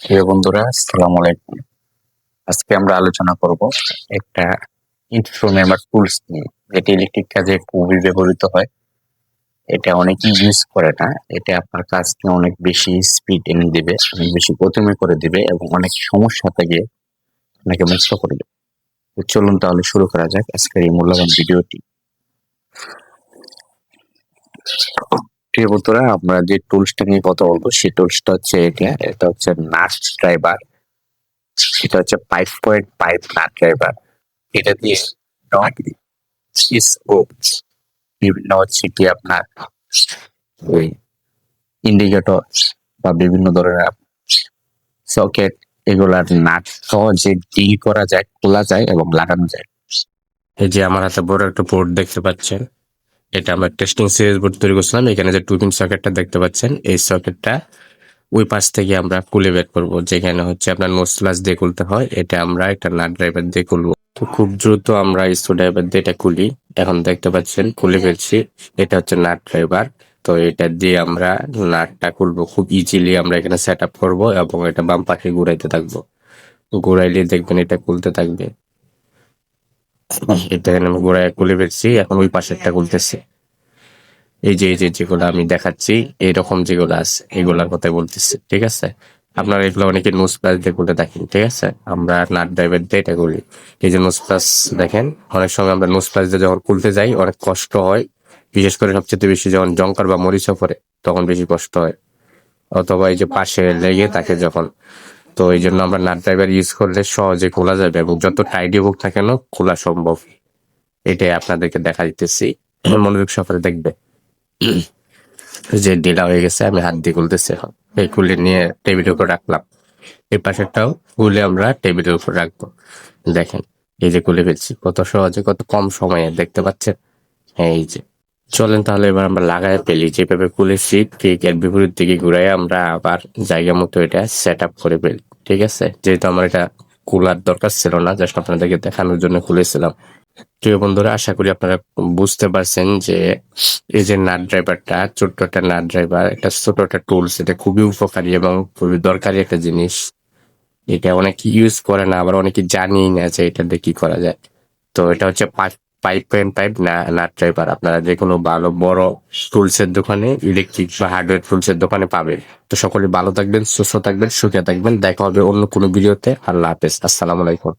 প্রিয় বন্ধুরা, আসসালামু আলাইকুম। আজকে আমরা আলোচনা করব একটা ইনস্ট্রুমেন্ট বা টুলস নিয়ে, যেটি ইলেকট্রিক কাজে খুবই ব্যবহৃত হয়। এটা অনেকেই ইউজ করে না। এটা আপনার কাজকে অনেক বেশি স্পিড এনে দিবে, অনেক বেশি গতিময় করে দিবে এবং অনেক সমস্যা থেকে আপনাকে মুক্ত করে দেবে। তো চলুন তাহলে শুরু করা যাক আজকের এই মূল্যবান ভিডিওটি। প্রিয় বন্ধুরা, আমরা যে টুলসটা নিয়ে কথা বলবো সেই টুলসটা হচ্ছে এটা হচ্ছে নাট ড্রাইভার। সেটা হচ্ছে 5.5 নাট ড্রাইভার। এটা দিয়ে নট স্কোপ, বিভিন্ন হচ্ছে কি আপনার ওই ইন্ডিকেটর বা বিভিন্ন ধরনের সকেট, এগুলার নাট সহজে ডিল করা যায়, খোলা যায় এবং লাগানো যায়। এই যে আমার হাতে বড় একটা বোর্ড দেখতে পাচ্ছেন, এটা আমরা টেস্টিং সিরিজ বোর্ড তৈরি করছিলাম। এখানে যে 2 পিন সকেটটা দেখতে পাচ্ছেন, এই সকেটটা ওই পাশ থেকে আমরা খুলে বের করবো। যেখানে হচ্ছে আপনার নোজ প্লাস দিয়ে খুলতে হয়, এটা আমরা একটা নাট ড্রাইভার দিয়ে খুলবো। তো খুব দ্রুত আমরা স্ক্রু ড্রাইভার দিয়ে এটা খুলি। এখন দেখতে পাচ্ছেন খুলে ফেলছি। এটা হচ্ছে নাট ড্রাইভার। তো এটা দিয়ে আমরা নাটটা খুলবো খুব ইজিলি। আমরা এখানে সেট আপ করবো এবং এটা বাম পাশে ঘুরাইতে থাকবো। ঘুরাইলে দেখবেন এটা খুলতে থাকবে। এটা এখানে আমি ঘুরাই খুলে ফেলছি। এখন ওই পাশেরটা খুলতেছি। এই যে যেগুলো আমি দেখাচ্ছি, এইরকম যেগুলো আছে এগুলার কথাই বলতেছি, ঠিক আছে? আপনারা এগুলো অনেকে নোজ প্লাস দিয়ে খুলে দেখেন, ঠিক আছে? আমরা নাট ড্রাইভার দিয়ে এটা করি। এই যে নোজ প্লাস দেখেন, অনেক সময় আমরা নোজ প্লাস দিয়ে যখন খুলতে যাই অনেক কষ্ট হয়। বিশেষ করে সবচেয়ে বেশি যখন জংকার বা মরিচা পড়ে তখন বেশি কষ্ট হয়, অথবা এই যে পাশে লেগে থাকে যখন। তো এই জন্য আমরা নাট ড্রাইভার ইউজ করলে সহজে খোলা যাবে এবং যত টাইডি হোক না কেন খোলা সম্ভব। এটাই আপনাদেরকে দেখা দিতেছি, মনোযোগ সহকারে দেখবে। যে ঢিলা হয়ে গেছে, আমি হাত দিয়ে খুলতেছি। এখন এই খুলে নিয়ে টেবিলের উপর রাখলাম। এই পাশেরটাও খুলে আমরা টেবিলের উপর রাখবো। দেখেন, এই যে খুলে ফেলছি, কত সহজে, কত কম সময়ে, দেখতে পাচ্ছেন? এই যে, চলেন তাহলে এবার আমরা লাগাই ফেলি। যেভাবে খুলেছি ঠিক এর বিপরীত দিকে ঘুরাই আমরা আবার জায়গা মতো এটা সেট আপ করে ফেলি, ঠিক আছে? যেহেতু আমার এটা খোলার দরকার ছিল না, জাস্ট আপনাদেরকে দেখানোর জন্য খুলেছিলাম। প্রিয় বন্ধুরা, আশা করি আপনারা বুঝতে পারছেন যে এই যে নাট ড্রাইভারটা, ছোট্ট একটা নাট ড্রাইভার, একটা ছোট একটা টুলস, এটা খুবই উপকারী এবং খুবই দরকারি একটা জিনিস। এটা অনেকে ইউজ করে না, আবার অনেকে জানি না যে এটা দিয়ে কি করা যায়। তো এটা হচ্ছে 5.5 নাট ড্রাইভার। আপনারা যে কোনো ভালো বড় টুলসের দোকানে, ইলেকট্রিক বা হার্ডওয়্যার টুলসের দোকানে পাবেন। তো সকলে ভালো থাকবেন, সুস্থ থাকবেন, সুখে থাকবেন। দেখা হবে অন্য কোনো ভিডিওতে। আল্লাহ হাফেজ, আসসালামু আলাইকুম।